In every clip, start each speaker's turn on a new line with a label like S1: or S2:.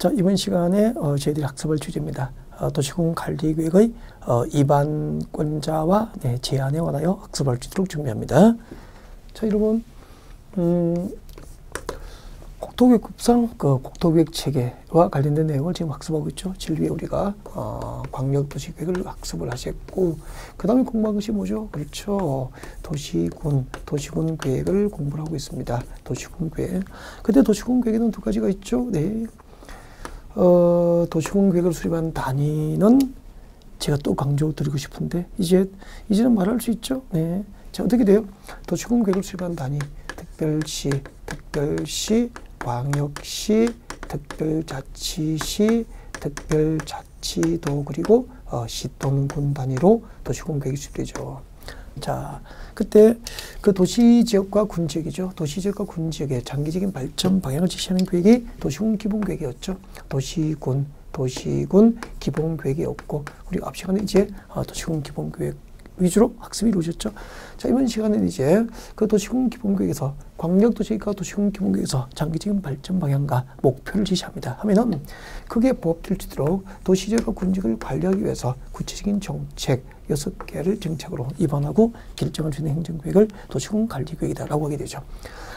S1: 자, 이번 시간에 저희들이 학습할 주제입니다. 도시공 관리 계획의 입안권자와 제한에 관하여 학습할 수 있도록 준비합니다. 자, 여러분, 국토교육법상 국토계획 체계와 관련된 내용을 지금 학습하고 있죠. 진료에 우리가 광역도시계획을 학습을 하셨고, 그 다음에 공부한 것이 뭐죠? 그렇죠. 도시군 계획을 공부를 하고 있습니다. 도시군 계획. 근데 도시군 계획에는 두 가지가 있죠. 네. 도시군 계획을 수립한 단위는 제가 또 강조드리고 싶은데, 이제는 말할 수 있죠. 네. 자, 어떻게 돼요? 도시군 계획을 수립한 단위, 특별시, 광역시, 특별자치시, 특별자치도, 그리고 시 또는 군 단위로 도시군 계획이 수립되죠. 자, 그때 그 도시지역과 군지역이죠. 도시지역과 군지역의 장기적인 발전 방향을 지시하는 계획이 도시군 기본계획이었죠. 도시군 기본계획이었고, 그리고 앞 시간에 이제 도시군 기본계획 위주로 학습이 이루어졌죠. 자, 이번 시간에는 이제 그 도시군 기본계획에서 광역도시계획과 도시군 기본계획에서 장기적인 발전 방향과 목표를 지시합니다. 하면은 그게 부합될 수 있도록 도시지역과 군지역을 관리하기 위해서 구체적인 정책 6개를 정책으로 입안하고 결정할 수 있는 행정계획을 도시군 관리계획이다라고 하게 되죠.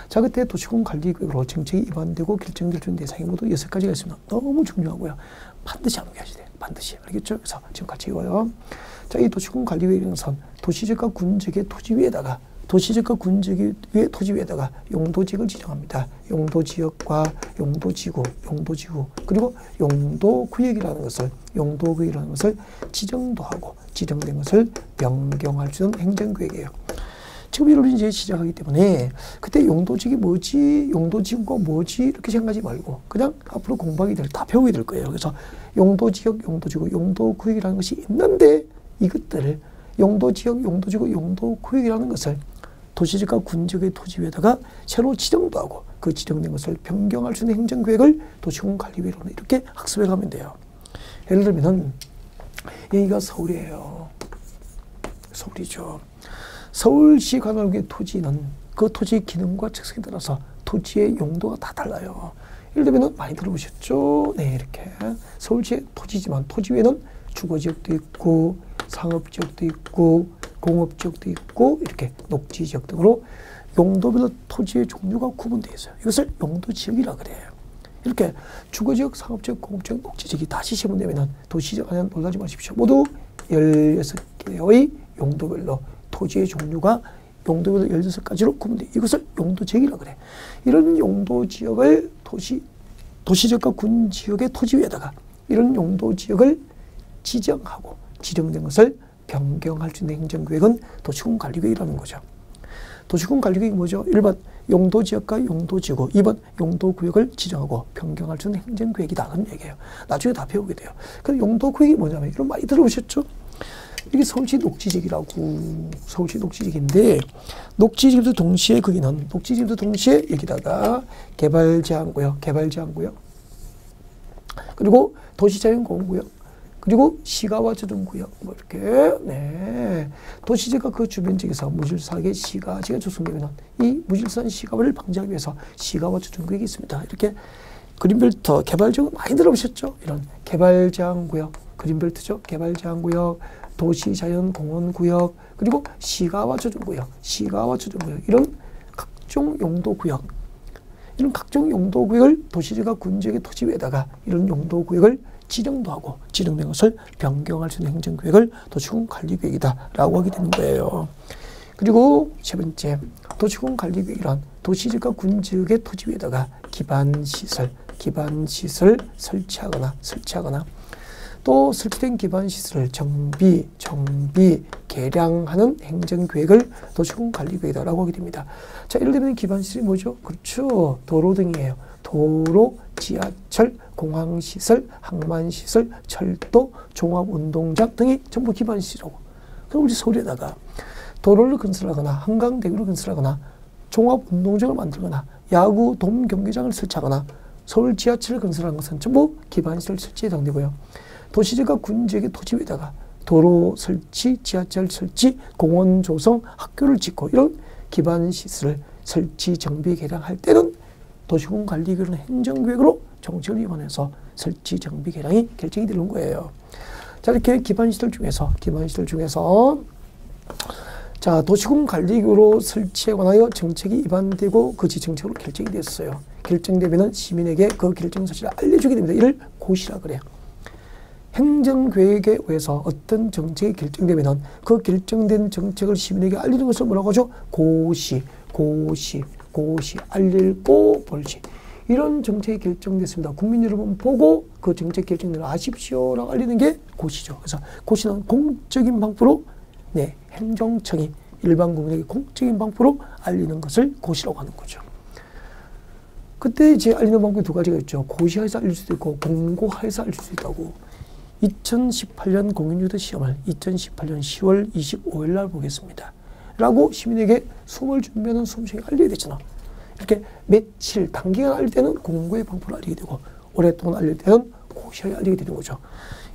S1: 자, 그때 도시군 관리계획으로 정책이 입안되고 결정될 수 있는 대상이 모두 6가지가 있습니다. 너무 중요하고요. 반드시 암기하셔야 돼요. 반드시. 알겠죠? 그래서 지금 같이 읽어요. 자, 이 도시군 관리계획에선 도시지역과 군지역의 토지 위에다가 용도지역을 지정합니다. 용도지역과 용도지구, 그리고 용도구역이라는 것을 지정도 하고 지정된 것을 변경할 수 있는 행정계획이에요. 지금 이를 이제 시작하기 때문에 그때 용도지역이 뭐지, 용도지구가 뭐지 이렇게 생각하지 말고 그냥 앞으로 공부하게 다 배우게 될 거예요. 그래서 용도지역, 용도지구, 용도구역이라는 것이 있는데 이것들을 용도지역, 용도지구, 용도구역이라는 것을 도시지역과 군지역의 토지 위에다가 새로 지정도 하고 그 지정된 것을 변경할 수 있는 행정계획을 도시군 관리계획으로 이렇게 학습해 가면 돼요. 예를 들면은 여기가 서울이에요. 서울이죠. 서울시 관할구의 토지는 그 토지의 기능과 특성에 따라서 토지의 용도가 다 달라요. 예를 들면 많이 들어보셨죠? 네, 이렇게 서울시의 토지지만 토지 위에는 주거지역도 있고 상업지역도 있고 공업지역도 있고 이렇게 녹지지역 등으로 용도별로 토지의 종류가 구분되어 있어요. 이것을 용도지역이라 그래요. 이렇게 주거지역, 상업지역, 공업지역, 녹지지역이 다시 시분되면 도시지역 안에 놀라지 마십시오. 모두 16개의 용도별로 토지의 종류가 용도별로 16가지로 구분돼요. 이것을 용도지역이라 그래. 이런 용도지역을 도시지역과 군지역의 토지 위에다가 이런 용도지역을 지정하고 지정된 것을 변경할 수 있는 행정계획은 도시군 관리계획이라는 거죠. 도시군 관리계획이 뭐죠? 1번 용도지역과 용도지구, 2번 용도구역을 지정하고 변경할 수 있는 행정계획이다 하는 얘기예요. 나중에 다 배우게 돼요. 그럼 용도구역이 뭐냐면 이런 많이 들어보셨죠? 이게 서울시 녹지지역이라고, 서울시 녹지지역인데 녹지지역도 동시에 여기다가 개발제한구역, 그리고 도시자연공원구역, 그리고 시가와 조정구역, 이렇게, 네. 도시지역과 그 주변 지역에서 무질서하게 시가지가 조성되면 이 무질서한 시가를 방지하기 위해서 시가와 조정구역이 있습니다. 이렇게 그린벨트, 개발지역은 많이 들어보셨죠? 이런 개발제한구역, 그린벨트죠? 개발제한구역, 도시자연공원구역, 그리고 시가와 조정구역, 이런 각종 용도구역을 도시지역과 군지역의 토지 위에다가 이런 용도구역을 지정도 하고 지정된 것을 변경할 수 있는 행정계획을 도시군 관리계획이다라고 하게 되는 거예요. 그리고 세 번째, 도시군 관리계획이란 도시지역과 군지역의 토지 위에다가 기반시설 설치하거나 또 설치된 기반시설을 정비, 개량하는 행정계획을 도시군 관리계획이다라고 하게 됩니다. 자, 예를 들면 기반시설이 뭐죠? 그렇죠. 도로 등이에요. 도로, 지하철, 공항시설, 항만시설, 철도, 종합운동장 등이 전부 기반시설이라고. 그럼 우리 서울에다가 도로를 건설하거나 한강대교를 건설하거나 종합운동장을 만들거나 야구 돔 경기장을 설치하거나 서울 지하철을 건설하는 것은 전부 기반시설 설치에 해당되고요. 도시지역과 군지역의 토지 위에다가 도로 설치, 지하철 설치, 공원 조성, 학교를 짓고 이런 기반시설 설치, 정비, 개량할 때는 도시군관리계획은 행정계획으로 정책을 위반해서 설치, 정비, 개량이 결정이 되는 거예요. 자, 이렇게 기반시설 중에서 자, 도시군관리계획으로 설치에 관하여 정책이 위반되고 그 지정책으로 결정이 됐어요. 결정되면은 시민에게 그 결정 사실을 알려주게 됩니다. 이를 고시라 그래요. 행정계획에 의해서 어떤 정책이 결정되면은 그 결정된 정책을 시민에게 알리는 것을 뭐라고 하죠? 고시, 알릴고 볼시. 이런 정책이 결정됐습니다. 국민 여러분 보고 그 정책 결정을 아십시오라고 알리는 게 고시죠. 그래서 고시는 공적인 방법으로 행정청이 일반 국민에게 공적인 방법으로 알리는 것을 고시라고 하는 거죠. 그때 이제 알리는 방법이 두 가지가 있죠. 고시하에서 알릴 수도 있고 공고하에서 알릴 수도 있다고. 2018년 공인중개사 시험을 2018년 10월 25일 날 보겠습니다. 라고 시민에게 수험을 준비하는 수험생이 알려야 되잖아. 이렇게 며칠, 단기간 알릴 때는 공고의 방법을 알리게 되고 오랫동안 알릴 때는 고시하에 알리게 되는 거죠.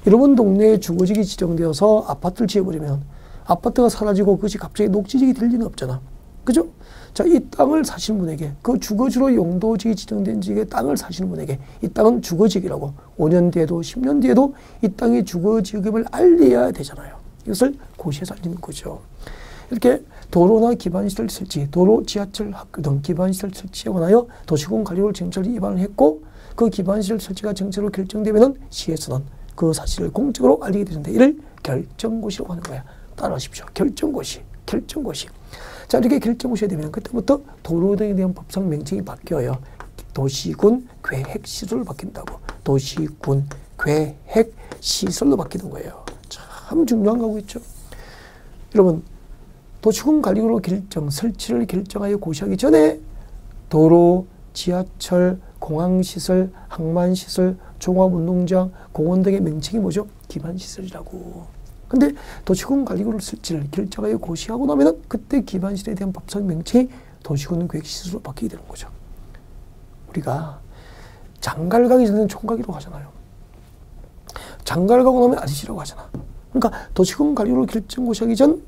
S1: 여러분 동네에 주거지역이 지정되어서 아파트를 지어버리면 아파트가 사라지고 그것이 갑자기 녹지지역이 될 리는 없잖아. 그죠? 자, 이 땅을 사시는 분에게, 그 주거지로 용도지역이 지정된 지역의 땅을 사시는 분에게 이 땅은 주거지역이라고 5년 뒤에도 10년 뒤에도 이 땅이 주거지역임을 알려야 되잖아요. 이것을 고시에서 알리는 거죠. 이렇게 도로나 기반시설 설치, 도로, 지하철, 학교 등 기반시설 설치에 관하여 도시군관리계획 정책을 위반을 했고 그 기반시설 설치가 정책으로 결정되면은 시에서는 그 사실을 공적으로 알리게 되는데 이를 결정고시라고 하는 거야. 따라하십시오. 결정고시. 자, 이렇게 결정고시가 되면 그때부터 도로 등에 대한 법상 명칭이 바뀌어요. 도시군 계획시설로 바뀐다고. 도시군 계획시설로 바뀌는 거예요. 참 중요한 거고 있죠. 여러분, 도시군관리계획으로 설치를 결정하여 고시하기 전에 도로, 지하철, 공항시설, 항만시설, 종합운동장, 공원 등의 명칭이 뭐죠? 기반시설이라고. 근데 도시군관리계획 설치를 결정하여 고시하고 나면은 그때 기반시설에 대한 법상 명칭이 도시군계획시설로 바뀌게 되는 거죠. 우리가 장가를 가기 전에는 총각이라고 하잖아요. 장가를 가고 나면 아저씨라고 하잖아. 그러니까 도시군관리계획 결정고시하기 전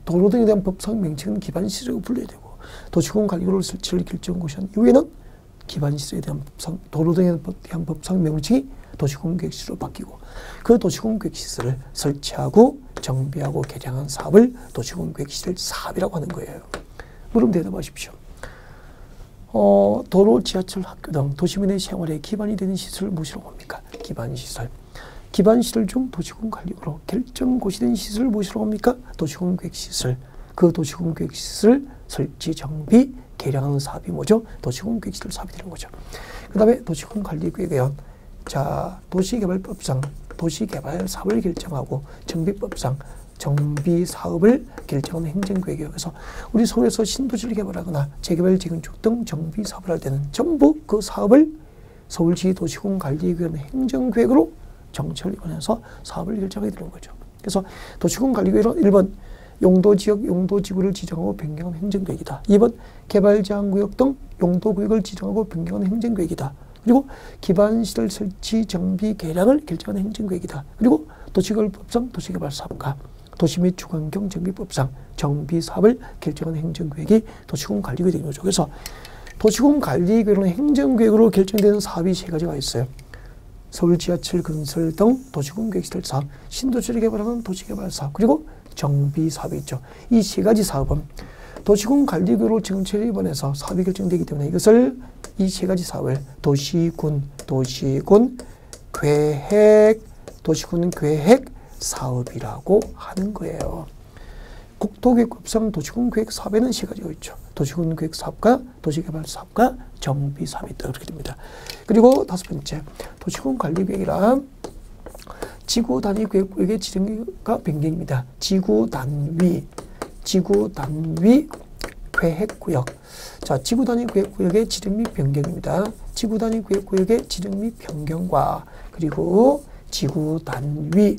S1: 도로 등에 대한 법상 명칭은 기반시설이라고 불러야 되고 도시군관리계획 설치를 결정고시한 이후에는 기반시설에 대한 도로 등에 대한 법상 명칭이 도시군계획시설로 바뀌고 그 도시군계획시설을 설치하고 정비하고 개량한 사업을 도시군계획시설 사업이라고 하는 거예요. 물으면 대답하십시오. 도로, 지하철, 학교 등 도시민의 생활에 기반이 되는 시설을 무엇이라고 합니까? 기반시설. 기반시설 중 도시군관리계획으로 결정고시된 시설을 무엇이라고 합니까? 도시군계획시설. 그 도시군계획시설 설치, 정비, 개량하는 사업이 뭐죠? 도시군계획시설 사업이 되는 거죠. 그 다음에 도시군관리계획은 자, 도시개발법상 도시개발 사업을 결정하고 정비법상 정비 사업을 결정하는 행정계획이에요. 그래서 우리 서울에서 신도시를 개발하거나 재개발, 재건축 등 정비 사업을 할 때는 전부 그 사업을 서울시 도시군관리계획 행정계획으로 정책을 위반해서 사업을 결정하게 되는 거죠. 그래서 도시군관리계획은 1번 용도지역, 용도지구를 지정하고 변경하는 행정계획이다. 2번 개발제한구역 등 용도구역을 지정하고 변경하는 행정계획이다. 그리고 기반시설 설치, 정비, 개량을 결정하는 행정계획이다. 그리고 도시개발법상 도시개발사업과 도시 및 주거환경 정비법상 정비사업을 결정하는 행정계획이 도시군관리계획이 되는 거죠. 그래서 도시군관리계획은 행정계획으로 결정되는 사업이 세 가지가 있어요. 서울 지하철 건설 등 도시군계획시설 사업, 신도시를 개발하는 도시개발사업, 그리고 정비사업이 있죠. 이 세 가지 사업은 도시군관리계획으로 정책을 위반해서 사업이 결정되기 때문에 이것을 이 세 가지 사업을 도시군계획 사업이라고 하는 거예요. 국토계획법상 도시군계획 사업에는 세 가지가 있죠. 도시군계획 사업과 도시개발사업과 정비사업이 있다. 그렇게 됩니다. 그리고 다섯 번째, 도시군관리계획이란 지구단위계획구역의 지정과 변경입니다. 지구단위 계획구역. 자, 지구단위계획구역의 지정 및 변경입니다. 지구단위계획구역의 지정 및 변경과 그리고 지구단위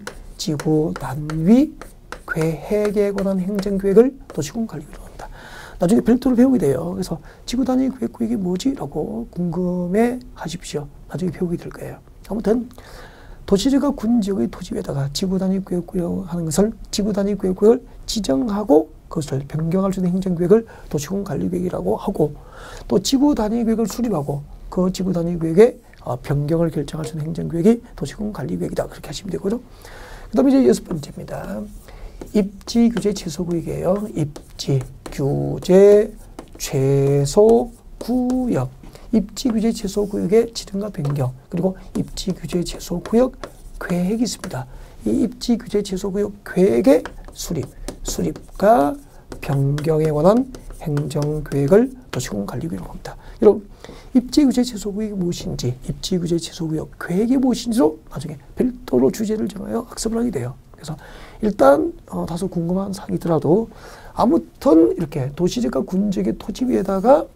S1: 계획에 관한 행정계획을 도시군관리계획으로 합니다. 나중에 별도로 배우게 돼요. 그래서 지구단위계획구역이 뭐지? 라고 궁금해 하십시오. 나중에 배우게 될 거예요. 아무튼 도시지역과 군지역의 토지 위에다가 지구단위계획구역 하는 것을 지구단위계획구역을 지정하고 그것을 변경할 수 있는 행정계획을 도시군관리계획이라고 하고, 또 지구단위계획을 수립하고 그 지구단위계획의 변경을 결정할 수 있는 행정계획이 도시군관리계획이다. 그렇게 하시면 되고요. 그 다음에 이제 6번째입니다. 입지규제 최소구역이에요. 입지규제 최소구역. 입지규제 최소구역의 지정과 변경, 그리고 입지규제 최소구역 계획이 있습니다. 이 입지규제 최소구역 계획의 수립과 변경에 관한 행정계획을 도시군관리계획이라고 합니다. 여러분, 입지규제 최소구역이 무엇인지, 입지규제 최소구역 계획이 무엇인지로 나중에 별도로 주제를 정하여 학습을 하게 돼요. 그래서 일단 다소 궁금한 사항이더라도 아무튼 이렇게 도시지역과 군지역의 토지 위에다가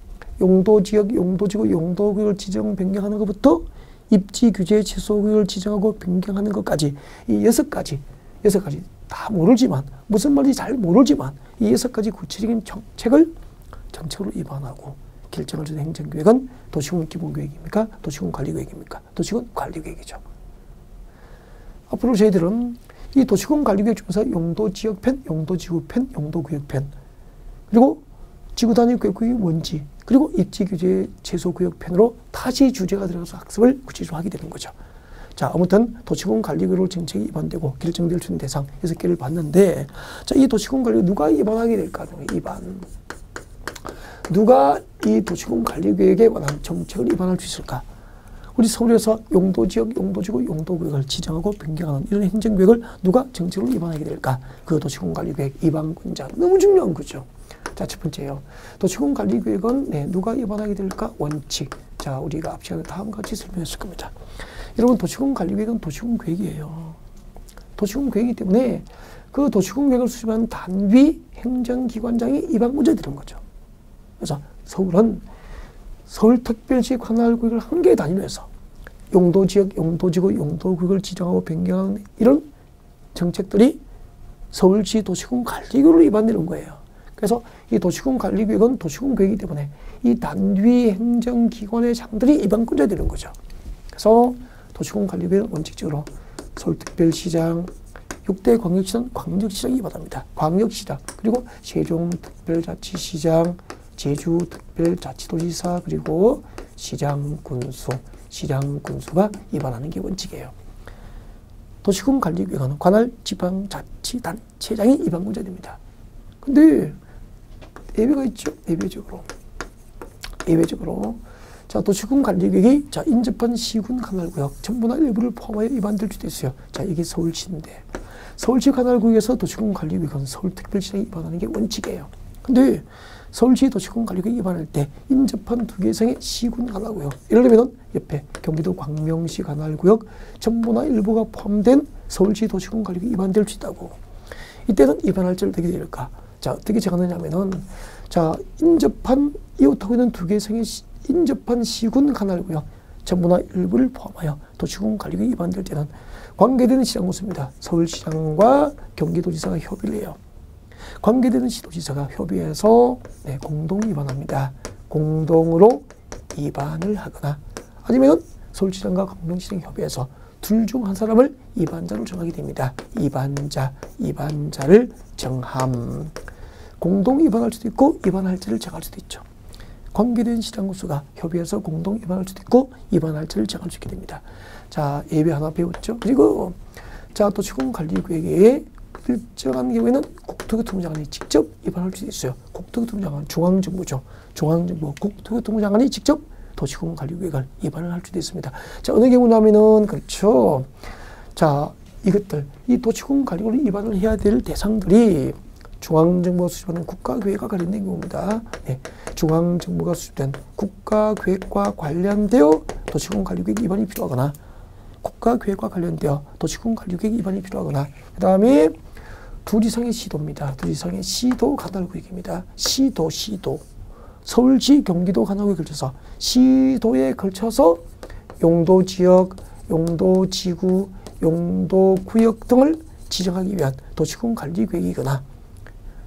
S1: 용도지역, 용도지구, 용도구역을 지정 변경하는 것부터 입지규제 최소구역을 지정하고 변경하는 것까지, 이 6가지 다 모르지만, 무슨 말인지 잘 모르지만 이 6가지 구체적인 정책으로 입안하고 결정할 수 있는 행정계획은 도시군 기본계획입니까? 도시군 관리계획입니까? 도시군 관리계획이죠. 앞으로 저희들은 이 도시군 관리계획 중에서 용도지역편, 용도지구편, 용도구역편, 그리고 지구단위 계획이 뭔지, 그리고 입지규제 최소구역편으로 다시 주제가 들어가서 학습을 구체적으로 하게 되는 거죠. 자, 아무튼 도시군 관리계획으로 정책이 입안되고 결정될 수 있는 대상 6개를 봤는데, 자, 이 도시군 관리계획 누가 입안하게 될까? 누가 이 도시군 관리계획에 관한 정책을 입안할 수 있을까? 우리 서울에서 용도지역, 용도지구, 용도구역을 지정하고 변경하는 이런 행정계획을 누가 정책으로 입안하게 될까? 그 도시군 관리계획 입안군자. 너무 중요한 거죠. 자, 첫 번째요. 도시군 관리계획은 누가 입안하게 될까? 원칙. 자, 우리가 앞 시간에 다음과 같이 설명했을 겁니다. 여러분, 도시군 관리계획은 도시군 계획이에요. 도시군 계획이기 때문에 그 도시군 계획을 수립하는 단위 행정기관장이 입안군자가 되는 거죠. 그래서 서울은 서울특별시 관할구역을 한 개의 단위로 해서 용도지역, 용도지구, 용도구역을 지정하고 변경하는 이런 정책들이 서울시 도시군 관리계획으로 입안되는 거예요. 그래서 이 도시군 관리계획은 도시군 계획이기 때문에 이 단위 행정기관의 장들이 입안군자가 되는 거죠. 그래서 도시군 관리계획은 원칙적으로 서울특별시장, 6대 광역시장, 광역시장이 입안합니다. 광역시장, 그리고 세종특별자치시장, 제주특별자치도지사, 그리고 시장군수가 입안하는 게 원칙이에요. 도시군 관리계획은 관할 지방자치단체장이 입안군자 됩니다. 근데 예외가 있죠. 예외적으로 자, 도시군 관리계획이 자, 인접한 시군 관할구역 전부나 일부를 포함하여 입안될 수도 있어요. 자, 이게 서울시인데 서울시 관할구역에서 도시군 관리계획은 서울특별시장이 입안하는 게 원칙이에요. 근데 서울시 도시군 관리계획 입안할 때 인접한 2개 이상의 시군 관할구역, 예를 들면 옆에 경기도 광명시 관할구역 전부나 일부가 포함된 서울시 도시군 관리계획 입안될 수 있다고. 이때는 입안할 줄 어떻게 될까? 자, 어떻게 정하느냐면은, 자, 인접한 이웃하고 있는 2개 이상의 인접한 시군 관할구역 전부나 일부를 포함하여 도시군 관리계획 입안될 때는 관계되는 시장군수입니다. 서울시장과 경기도지사가 협의를 해요. 관계되는 시도지사가 협의해서 공동 입안합니다. 공동으로 입안을 하거나 아니면 서울시장과 광명시장이 협의해서 둘 중 한 사람을 입안자로 정하게 됩니다. 입안자를 정함. 공동 입안할 수도 있고 입안할지를 정할 수도 있죠. 관계된 시장군수가 협의해서 공동 입안할 수도 있고 입안할지를 정할 수 있게 됩니다. 자, 예배 하나 배웠죠. 그리고 자, 도시군 관리계획에 일정한 경우에는 국토교통부 장관이 직접 입안할 수 있어요. 국토교통부 장관, 중앙정부죠. 중앙정부, 국토교통부 장관이 직접 도시군 관리계획을 입안을 할 수도 있습니다. 자, 어느 경우냐면은, 그렇죠. 자, 이것들, 이 도시군 관리계획을 입안을 해야 될 대상들이 중앙정부가 수립하는 국가계획과 관련된 경우입니다. 네, 중앙정부가 수립된 국가계획과 관련되어 도시군 관리계획 입안이 필요하거나, 국가계획과 관련되어 도시군 관리계획 입안이 필요하거나, 그 다음에 2 이상의 시도입니다. 2 이상의 시도 관할구역입니다. 시도. 서울시, 경기도 관할구역에 걸쳐서 시도에 걸쳐서 용도지역, 용도지구, 용도구역 등을 지정하기 위한 도시군 관리계획이거나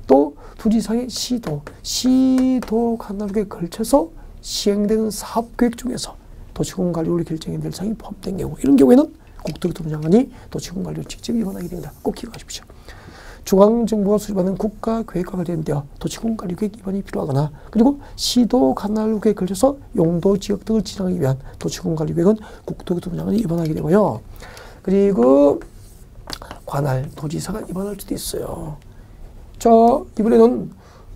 S1: 또 2 이상의 시도 관할구역에 걸쳐서 시행되는 사업계획 중에서 도시군 관리계획 결정의 대상이 포함된 경우, 이런 경우에는 국토교통부 장관이 도시군 관리계획 직접 입안하게 됩니다. 꼭 기억하십시오. 중앙정부가 수립하는 국가계획과 관련되어 도시군관리계획 입안이 필요하거나 그리고 시도 관할구에 걸쳐서 용도지역 등을 지정하기 위한 도시군관리계획은 국토교통부장관이 입안하게 되고요. 그리고 관할, 도지사가 입안할 수도 있어요. 자, 이번에는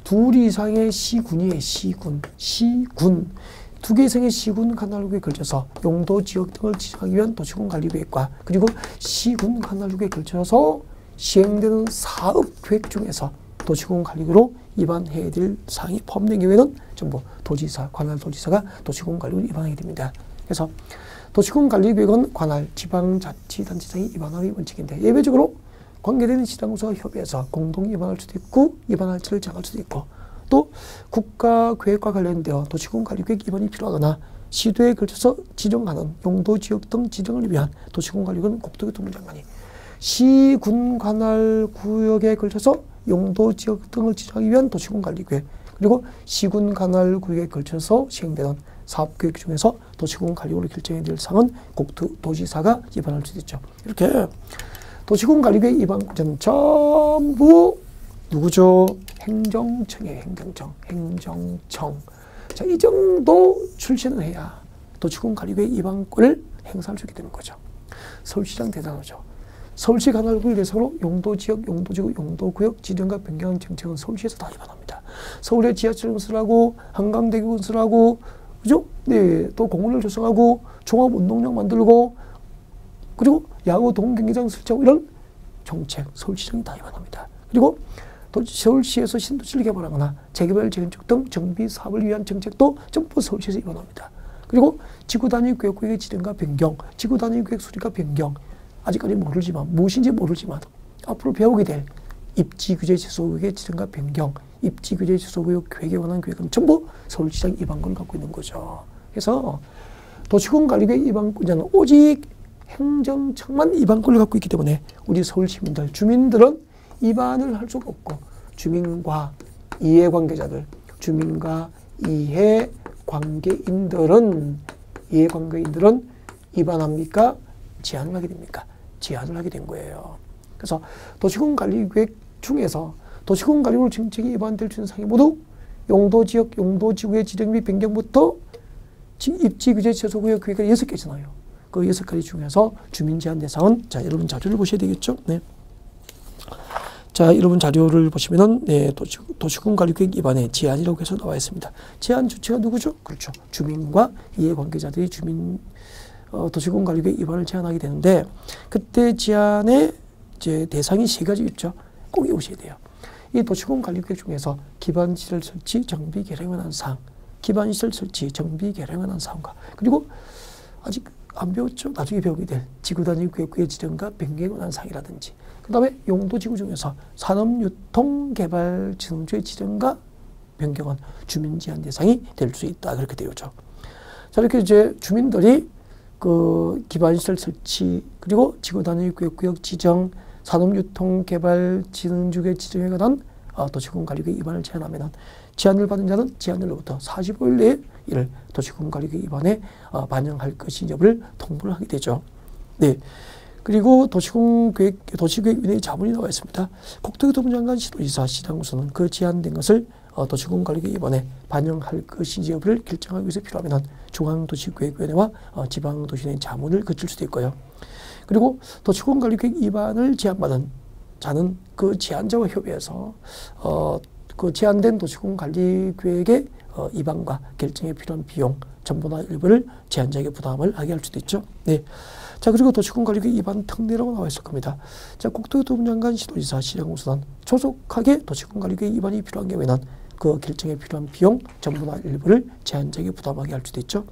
S1: 둘 이상의 시군이에요. 시군. 2개 이상의 시군 관할구에 걸쳐서 용도지역 등을 지정하기 위한 도시군관리계획과 그리고 시군 관할구에 걸쳐서 시행되는 사업계획 중에서 도시군관리구로 입안해야 될 사항이 포함된 경우에는 전부 도지사, 관할도지사가 도시군관리구를 입안하게 됩니다. 그래서 도시군관리계획은 관할, 지방자치단체장이 입안하기 원칙인데 예외적으로 관계되는 시장구소가 협의해서 공동 입안할 수도 있고 입안할지를 정할 수도 있고 또 국가계획과 관련되어 도시군관리계획 입안이 필요하거나 시도에 걸쳐서 지정하는 용도지역 등 지정을 위한 도시군관리구는 국토교통부 장관이 시군 관할 구역에 걸쳐서 용도지역 등을 지정하기 위한 도시군관리계획 그리고 시군 관할 구역에 걸쳐서 시행되는 사업계획 중에서 도시군관리구를 결정해야 될 사항은 국토도지사가 입안할 수도 있죠. 이렇게 도시군관리계획 입안 구제는 전부 누구죠? 행정청이에요. 행정청. 자, 이 정도 출신을 해야 도시군관리계획 입안권을 행사할 수 있게 되는 거죠. 서울시장 대단하죠. 서울시 관할구를 대상으로 용도지역, 용도지구, 용도구역 지정과 변경하는 정책은 서울시에서 다 입안합니다. 서울의 지하철 건설하고 한강대교 건설하고 그죠? 네, 또 공원을 조성하고 종합운동장 만들고 그리고 야구 동경기장 설치하고 이런 정책 서울시장이 다 입안합니다. 그리고 또 서울시에서 신도시를 개발하거나 재개발, 재건축 등 정비 사업을 위한 정책도 전부 서울시에서 입안합니다. 그리고 지구단위 구역구역의 지정과 변경, 지구단위 구역 수립과 변경 아직까지 모르지만 무엇인지 모르지만 앞으로 배우게 될 입지규제 지소구역의 지정과 변경, 입지규제 지소구역 계획에 관한 계획은 전부 서울시장 입안권을 갖고 있는 거죠. 그래서 도시군관리계획 입안권자는 오직 행정청만 입안권을 갖고 있기 때문에 우리 서울 시민들, 주민들은 입안을 할 수가 없고 주민과 이해관계자들, 주민과 이해관계인들은 입안합니까? 제한을 하게 됩니까? 제한을 하게 된 거예요. 그래서 도시군관리계획 중에서 도시군관리구 정책이 입안될 수 있는 사항이 모두 용도지역, 용도지구의 지정 및 변경부터 입지규제 제소구역 계획이 6개잖아요. 그 6가지 중에서 주민 제한 대상은 자, 여러분 자료를 보셔야 되겠죠? 네. 자, 여러분 자료를 보시면은 네, 도시군관리계획 입안에 제한이라고 해서 나와 있습니다. 제한 주체가 누구죠? 그렇죠. 주민과 이해관계자들이 도시군관리계획 입안을 제한하게 되는데 그때 제한의 이제 대상이 3가지 있죠. 꼭 외우셔야 돼요. 이 도시군관리계획 중에서 기반시설 설치, 정비, 개량에 관한 사항, 기반시설 설치, 정비, 개량에 관한 사항과 그리고 아직 안 배웠죠? 나중에 배우게 될 지구단위 구역구의 지정과 변경에 관한 사항이라든지 그 다음에 용도지구 중에서 산업유통개발진흥주의 지정과 변경은 주민 제한 대상이 될 수 있다. 그렇게 되어죠. 자, 이렇게 이제 주민들이 그 기반시설 설치 그리고 지구단위 구역 지정, 산업유통개발진흥주의 지정에 관한 도시군관리계획 입안을 제한하면 제한을 받은 자는 제한일로부터 45일 내에 이를 도시군관리계획 입안에 반영할 것인지 여부를 통보를 하게 되죠. 네. 그리고 도시계획위원회의 자문이 나와 있습니다. 국토교통부 장관, 시도지사, 시장구소는 그 제한된 것을 도시군관리계획 입안에 반영할 것인지 여부를 결정하기 위해서 필요하면 중앙도시계획위원회와 지방도시의 자문을 거칠 수도 있고요. 그리고 도시군관리계획 입안을 제한받은 자는 그 제한자와 협의해서 그 제한된 도시군관리계획의 입안과 결정에 필요한 비용 전부나 일부를 제한자에게 부담을 하게 할 수도 있죠. 네. 자, 그리고 도시군관리계획 입안 특례라고 나와 있을 겁니다. 자, 국토교통부 장관, 시도지사, 시장구소는 조속하게 도시군관리계획 입안이 필요한 경우에는 그 결정에 필요한 비용 전부나 일부를 제한자에게 부담하게 할 수도 있죠.